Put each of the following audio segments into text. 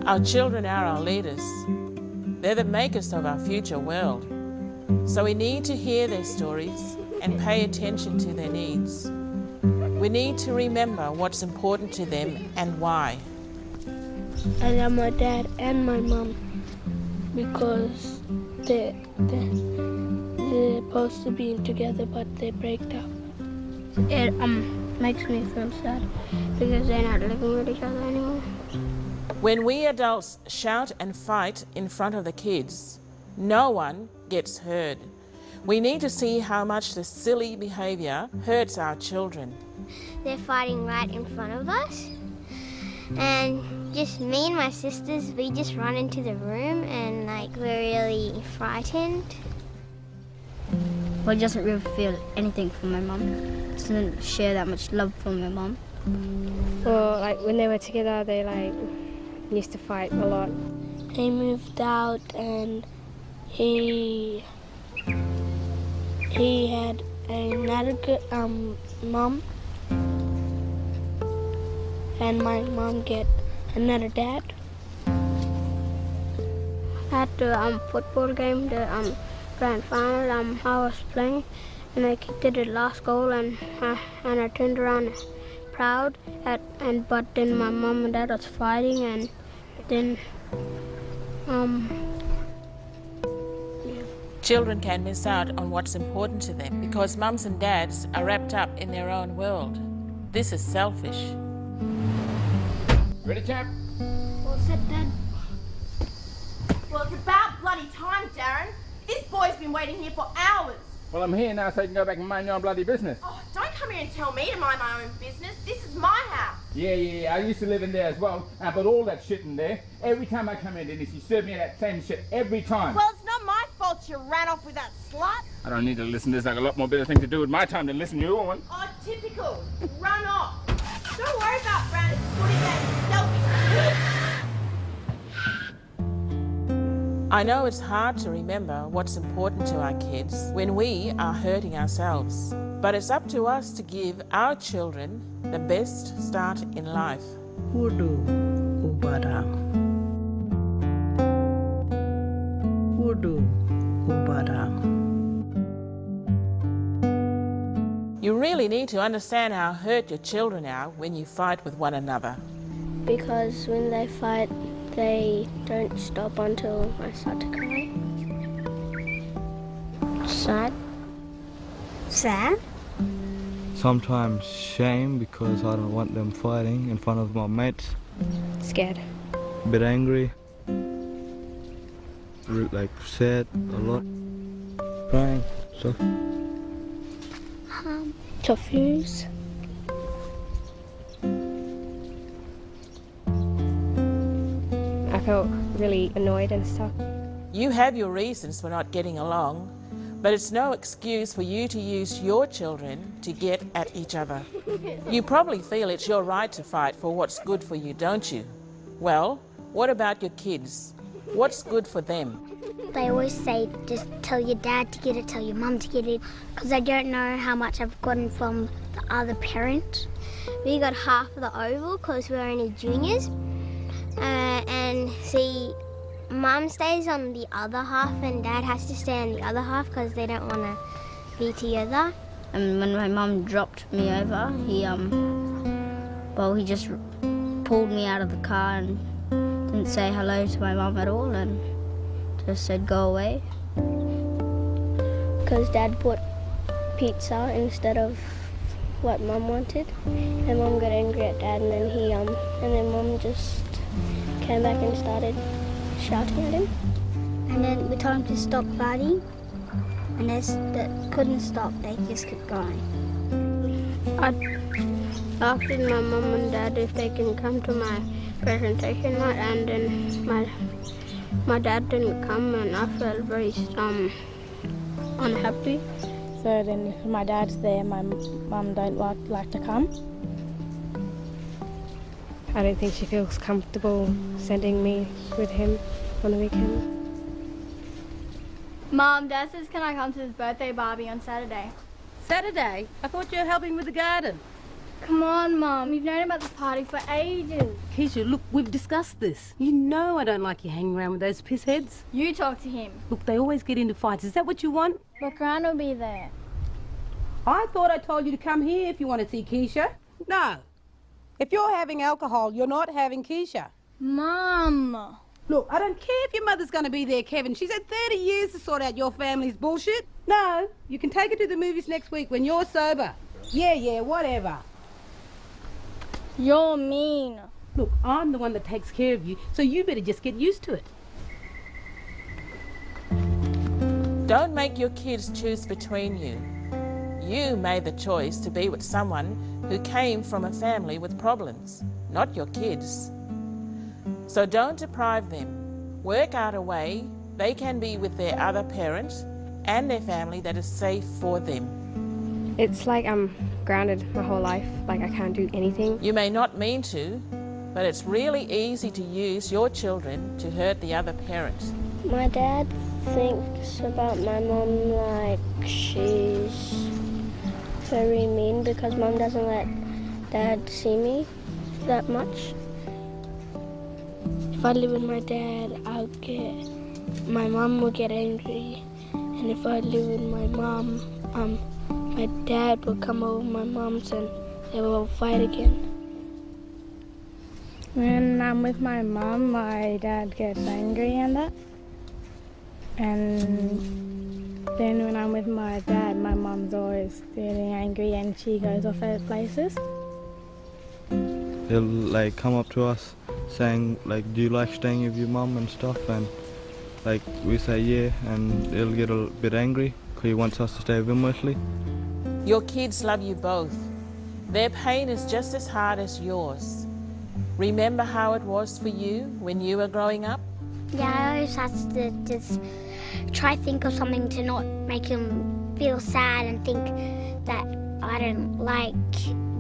Our children are our leaders. They're the makers of our future world. So we need to hear their stories and pay attention to their needs. We need to remember what's important to them and why. I love my dad and my mom because they're supposed to be together, but they break up. It makes me feel sad because they're not living with each other anymore. When we adults shout and fight in front of the kids, no one gets heard. We need to see how much this silly behaviour hurts our children. They're fighting right in front of us, and just me and my sisters, we just run into the room and we're really frightened. Well, he doesn't really feel anything from my mum. Doesn't share that much love from my mum. Well, when they were together, they used to fight a lot. He moved out and he had another good mom, and my mom get another dad. At the football game, the grand final, I was playing, and I kicked it at last goal, and I turned around proud, but then my mom and dad was fighting, and then Children can miss out on what's important to them because mums and dads are wrapped up in their own world. This is selfish. Ready, champ? All set, Dad? Well, it's about bloody time, Darren. This boy's been waiting here for hours. Well, I'm here now so you can go back and mind your own bloody business. Oh, don't come here and tell me to mind my own business. This is my house. Yeah, I used to live in there as well, but all that shit in there, every time I come in, Dennis, you serve me that same shit every time. Well, it's not my fault you ran off with that slut. I don't need to listen to this. I've got a lot more better thing to do with my time than listen to you one. Oh, typical. Run off. Don't worry about Brandon putting that selfish. I know it's hard to remember what's important to our kids when we are hurting ourselves, but it's up to us to give our children the best start in life. Wudu ubara. Wudu ubara. You really need to understand how hurt your children are when you fight with one another. Because when they fight, they don't stop until I start to cry. Sad. Sad? Sometimes shame because I don't want them fighting in front of my mates. Scared. A bit angry. Sad a lot. Crying, stuff. Confused. I felt really annoyed and stuff. You have your reasons for not getting along, but it's no excuse for you to use your children to get at each other. You probably feel it's your right to fight for what's good for you, don't you? Well, what about your kids? What's good for them? They always say, just tell your dad to get it, tell your mum to get it, because I don't know how much I've gotten from the other parent. We got half of the oval because we're only juniors. And see, mum stays on the other half and dad has to stay on the other half because they don't want to be together. And when my mum dropped me over, he just pulled me out of the car and didn't say hello to my mum at all and just said go away. Because Dad bought pizza instead of what Mum wanted, and Mum got angry at Dad, and then Mum just came back and started shouting at him. And then we told him to stop fighting, and they couldn't stop, they just kept going. I asked my Mum and Dad if they can come to my presentation night, and then my dad didn't come, and I felt very unhappy. So then if my dad's there, my mum don't like to come. I don't think she feels comfortable sending me with him on the weekend. Mom, Dad says can I come to his birthday barbie on Saturday? Saturday? I thought you were helping with the garden. Come on, Mum. You've known about the party for ages. Keisha, look, we've discussed this. You know I don't like you hanging around with those pissheads. You talk to him. Look, they always get into fights. Is that what you want? But Gran will be there. I thought I told you to come here if you want to see Keisha. No. If you're having alcohol, you're not having Keisha. Mum. Look, I don't care if your mother's going to be there, Kevin. She's had 30 years to sort out your family's bullshit. No, you can take her to the movies next week when you're sober. Yeah, whatever. You're mean. Look, I'm the one that takes care of you, so you better just get used to it. Don't make your kids choose between you. You made the choice to be with someone who came from a family with problems, not your kids. So don't deprive them. Work out a way they can be with their other parent and their family that is safe for them. It's like I'm grounded my whole life, like I can't do anything. You may not mean to, but it's really easy to use your children to hurt the other parent. My dad thinks about my mum like she's very mean because Mum doesn't let Dad see me that much. If I live with my dad, my mum will get angry, and if I live with my mum, my dad will come over my mum's and they will fight again. When I'm with my mum, my dad gets angry and that. And then when I'm with my dad, my mum's always getting angry and she goes off at places. They'll like come up to us saying like, do you like staying with your mum and stuff, and like we say yeah, and they'll get a bit angry because he wants us to stay with him mostly. Your kids love you both. Their pain is just as hard as yours. Remember how it was for you when you were growing up? Yeah, I always have to just try to think of something to not make him feel sad and think that I don't like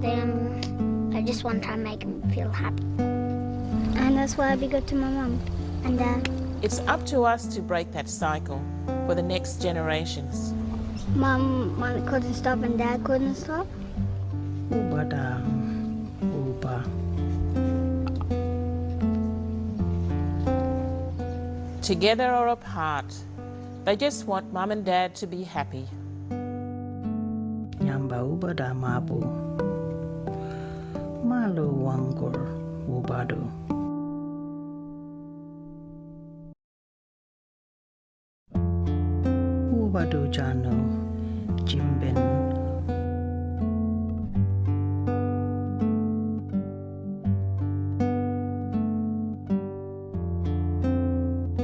them. I just want to try and make him feel happy. And that's why I'll be good to my mum and dad. It's up to us to break that cycle for the next generations. Mum couldn't stop and Dad couldn't stop. Ubada, uba. Together or apart, they just want Mum and Dad to be happy. Nyamba ubada mabu. Malu wangor ubadu. Ubadu jano jimben.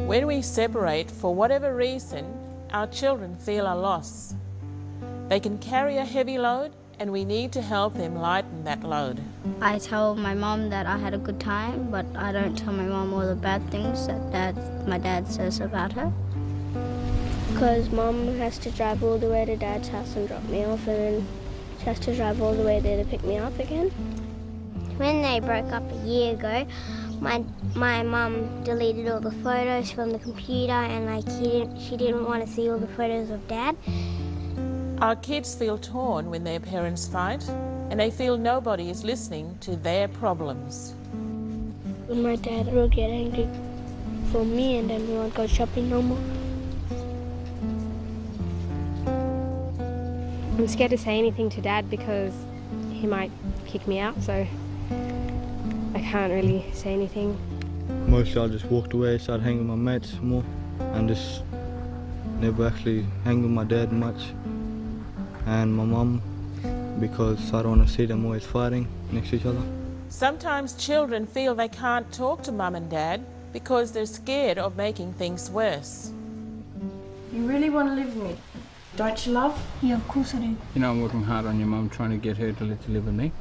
When we separate, for whatever reason, our children feel a loss. They can carry a heavy load, and we need to help them lighten that load. I tell my mum that I had a good time, but I don't tell my mum all the bad things that my dad says about her. Because Mum has to drive all the way to Dad's house and drop me off, and then she has to drive all the way there to pick me up again. When they broke up a year ago, my mum deleted all the photos from the computer, and she didn't want to see all the photos of Dad. Our kids feel torn when their parents fight, and they feel nobody is listening to their problems. When my dad will get angry for me, and then we won't go shopping no more. I'm scared to say anything to Dad because he might kick me out, so I can't really say anything. Mostly I just walked away, started hanging with my mates more, and just never actually hang with my dad much and my mum, because I don't want to see them always fighting next to each other. Sometimes children feel they can't talk to Mum and Dad because they're scared of making things worse. You really want to live with me, don't you, love? Yeah, of course I do. You know, I'm working hard on your mum, trying to get her to let you live with me.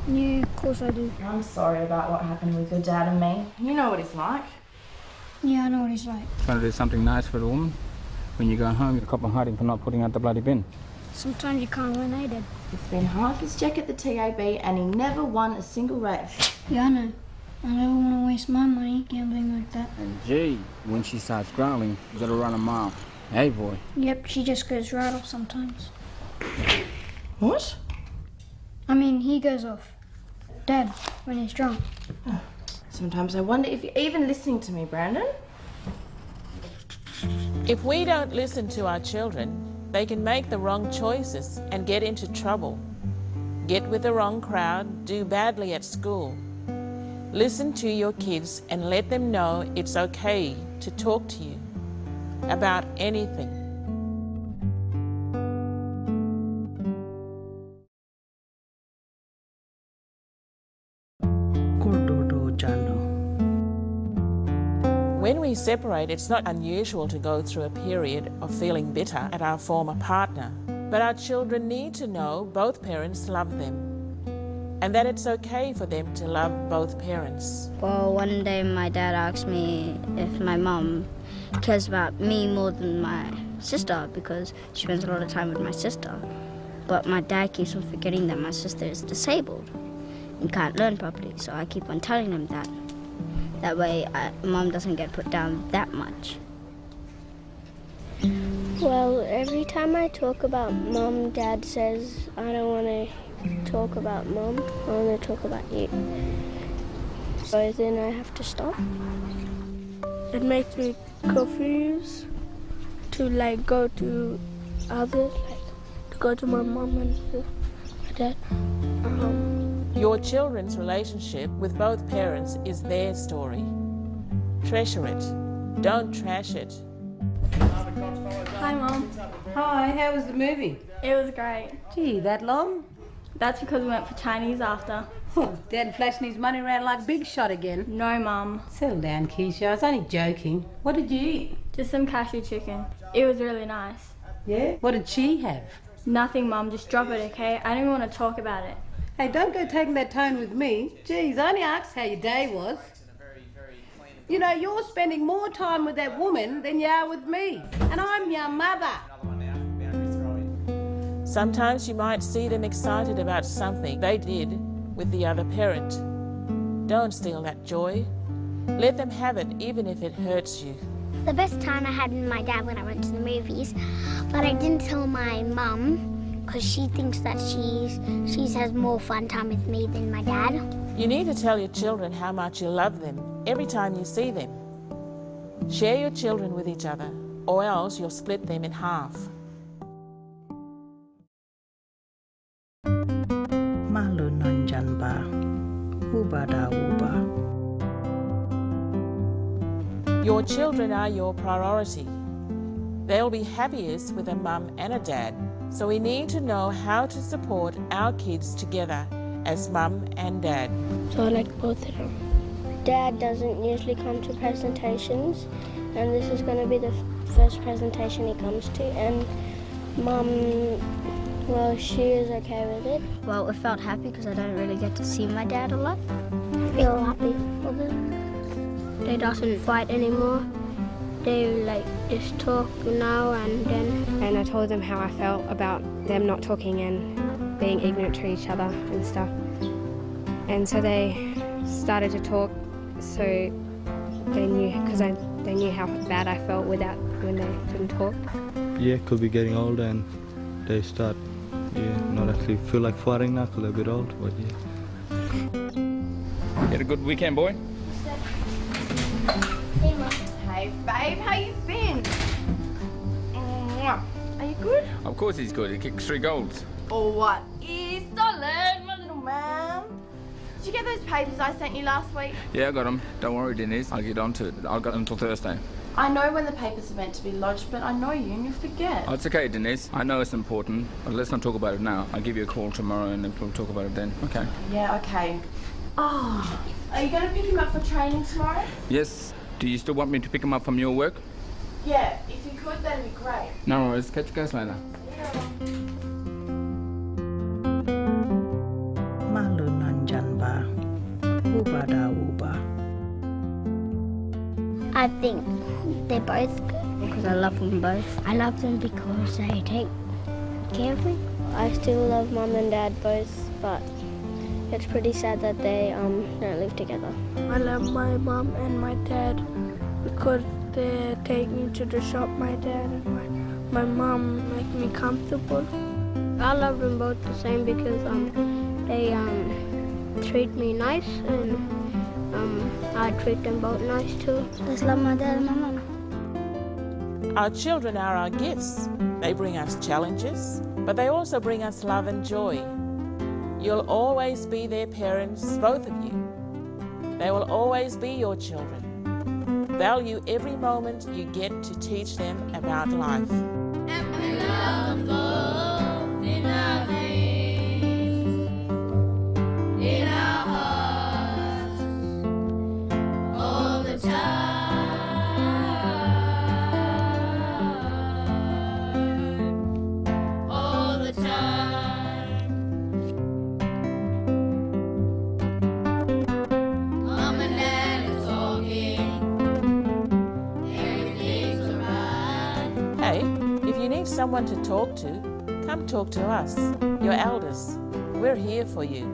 Yeah, of course I do. I'm sorry about what happened with your dad and me. You know what he's like. Yeah, I know what he's like. Trying to do something nice for the woman. When you go home, you're a cop and hiding for not putting out the bloody bin. Sometimes you can't win either. He's been half his check at the TAB and he never won a single race. Yeah, I know. I never want to waste my money gambling like that. And gee, when she starts growling, you gotta run a mile. Hey, boy. Yep, she just goes right off sometimes. What? I mean, he goes off. Dad, when he's drunk. Sometimes I wonder if you're even listening to me, Brandon. If we don't listen to our children, they can make the wrong choices and get into trouble. Get with the wrong crowd, do badly at school. Listen to your kids and let them know it's okay to talk to you about anything. When we separate, it's not unusual to go through a period of feeling bitter at our former partner. But our children need to know both parents love them and that it's okay for them to love both parents. Well, one day my dad asked me if my mum cares about me more than my sister because she spends a lot of time with my sister. But my dad keeps on forgetting that my sister is disabled and can't learn properly, so I keep on telling him that. That way, Mum doesn't get put down that much. Well, every time I talk about Mum, Dad says, I don't want to talk about Mum, I want to talk about you. So then I have to stop. It makes me confused to go to others, to go to my mum and my dad. Your children's relationship with both parents is their story. Treasure it. Don't trash it. Hi, Mum. Hi, how was the movie? It was great. Gee, that long? That's because we went for Chinese after. Oh, Dad flashing his money around like Big Shot again. No, Mum. Settle down, Keisha. I was only joking. What did you eat? Just some cashew chicken. It was really nice. Yeah? What did she have? Nothing, Mum. Just drop it, okay? I don't even want to talk about it. Hey, don't go taking that tone with me. Geez, I only asked how your day was. You know, you're spending more time with that woman than you are with me. And I'm your mother. Sometimes you might see them excited about something they did with the other parent. Don't steal that joy. Let them have it even if it hurts you. The best time I had with my dad when I went to the movies, but I didn't tell my mum because she thinks that she has more fun time with me than my dad. You need to tell your children how much you love them every time you see them. Share your children with each other, or else you'll split them in half. Malu nanjanba, ubada uba. Your children are your priority. They'll be happiest with a mum and a dad, so we need to know how to support our kids together as mum and dad. So I like both of them. Dad doesn't usually come to presentations, and this is going to be the first presentation he comes to, and Mum, well, she is okay with it. Well, it felt happy because I don't really get to see my dad a lot. I feel happy for them. They doesn't fight anymore. They just talk now and then. And I told them how I felt about them not talking and being ignorant to each other and stuff. And so they started to talk, so they knew, because they knew how bad I felt when they didn't talk. Yeah, could be getting older and they start, not actually feel like fighting now because they're a bit old, but yeah. You had a good weekend, boy? Hey, babe, how you been? Mwah. Are you good? Of course he's good. He kicked 3 goals. Or what? He's solid, my little man. Did you get those papers I sent you last week? Yeah, I got them. Don't worry, Denise. I'll get on to it. I've got them until Thursday. I know when the papers are meant to be lodged, but I know you and you forget. Oh, it's okay, Denise. I know it's important, but let's not talk about it now. I'll give you a call tomorrow and then we'll talk about it then. Okay? Yeah, okay. Oh, are you going to pick him up for training tomorrow? Yes. Do you still want me to pick him up from your work? Yeah, if you could, that'd be great. No worries. Catch you guys later. Malu nanjanba, ubada uba. I think they're both good. Because I love them both. I love them because they take care of me. I still love Mum and Dad both, but it's pretty sad that they don't live together. I love my mum and my dad because they take me to the shop. My dad and my mum make me comfortable. I love them both the same because they treat me nice, and I treat them both nice too. Just love my dad and my mum. Our children are our gifts. They bring us challenges, but they also bring us love and joy. You'll always be their parents, both of you. They will always be your children. Value every moment you get to teach them about life. Hey, if you need someone to talk to, come talk to us, your elders. We're here for you.